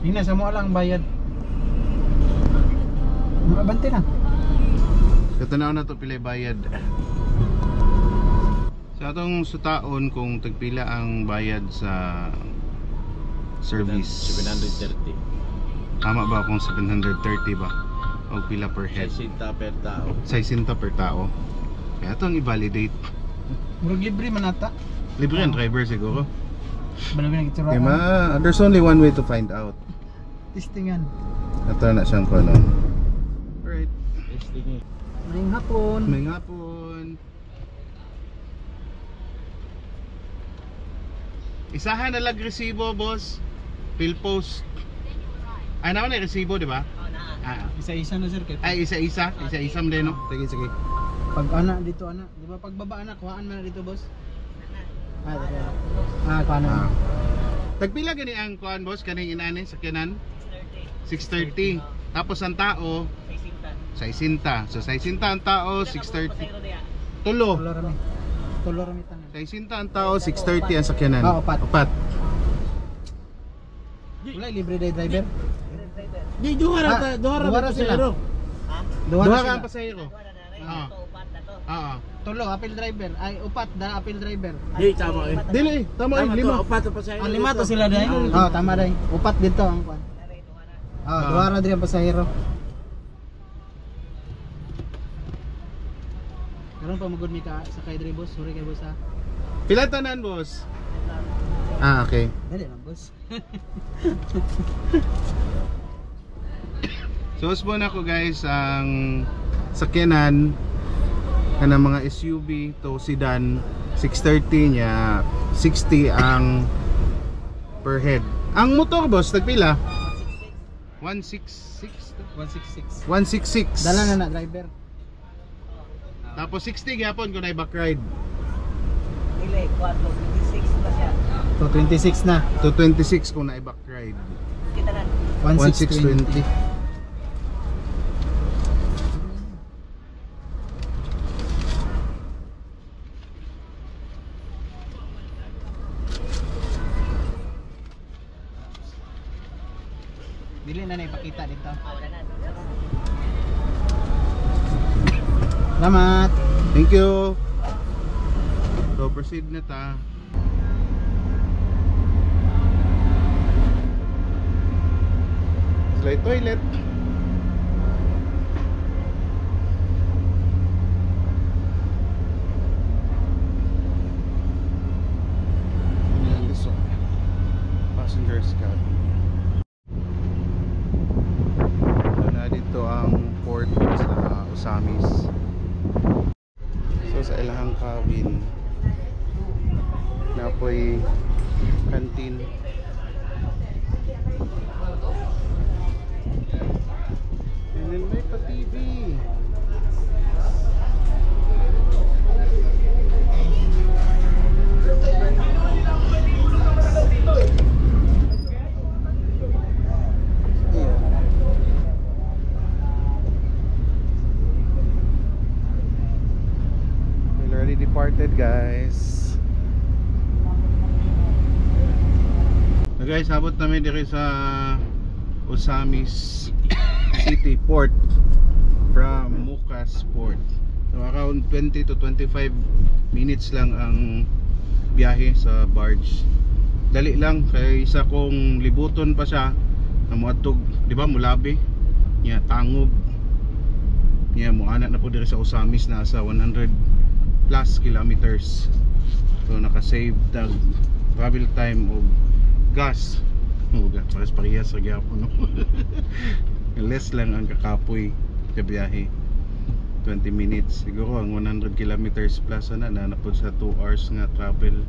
Tingnan sa mo lang bayad. Mabante na. Katanaw na to pilay bayad. Sa atong sutaon kung tagpila ang bayad sa service. 730. Tama ba kung 730 ba? O pila per head? 60 per tao. 60 per tao. Kaya itong i-validate. Murag libre man ata. Libre ang driver siguro. Balawin ang itsura. Diba? There's only one way to find out. Testingan. Ito na siyang kono. Alright. Testing eh. Maayong hapon. May hapon. Isahan na lag resibo, boss. Philpost. Ay naman ay resibo, di ba? Isa-isa na sir. Ay isa-isa. Isa-isa mo din, no? Sige, sige. Pag ana dito ana, di ba pag baba ana, kuhaan man na dito boss. Dito. Kuhaan na. Tagpila gani ang kuan, boss? Kaning inani sakyanan? 630. Tapos ang tao 60. So 60 ang tao, 630. Tulo. Tulo rami. Tulo rami tanan. 60 ang tao, 630 ang sakyanan. Opat. Opat. Wala libre day driver. Di duha ra sila. pasahero. Duha Duha ka ang sila. pasahero. Oo. Tulo apil driver. Ay upat da apil driver. Di tama eh. Dili, tama Tama ay lima. to, upat na pasahero. Ang lima to sila dai. Tama dai. Upat dito ang kuan. Duha ra diri ang pasahero. Karon pa magud mi ka sa kay diri boss. Sorry kay boss ha. Pila tanan, boss? Okay. Dali lang boss. So usbon ako guys ang sakyanan kanang mga SUV to sedan 630 nya 60 ang per head. Ang motor, boss, tagpila? 166. 166. 166. Dala na driver. Tapos 60 gyapon kung ay back ride. Dili, 426 pa siya. So 26 na. To 26 kung ay back ride. Kita na. 1620. Dili na ipakita dito. Wala na. Salamat. Thank you. So proceed na ta. Slide toilet. This one. Passenger's cabin. Na dito ang port sa Osamis. So sa ilahang cabin na po'y canteen. And then may pa TV. We already departed, guys. So guys, abot namin dito sa Osamis City Port from Mucas Port. So around 20 to 25 minutes lang ang biyahe sa barge. Dali lang kay isa kong libuton pa siya na moadtog, di ba, Mulabi. Nya Tangob. Nya mo ana na po diri sa Osamis na sa 100 plus kilometers. So naka-save tag travel time og gas. Pares parehas sa gyapon, no. Less lang ang kakapoy sa biyahe. 20 minutes siguro ang 100 kilometers plus na napod sa 2 hours nga travel.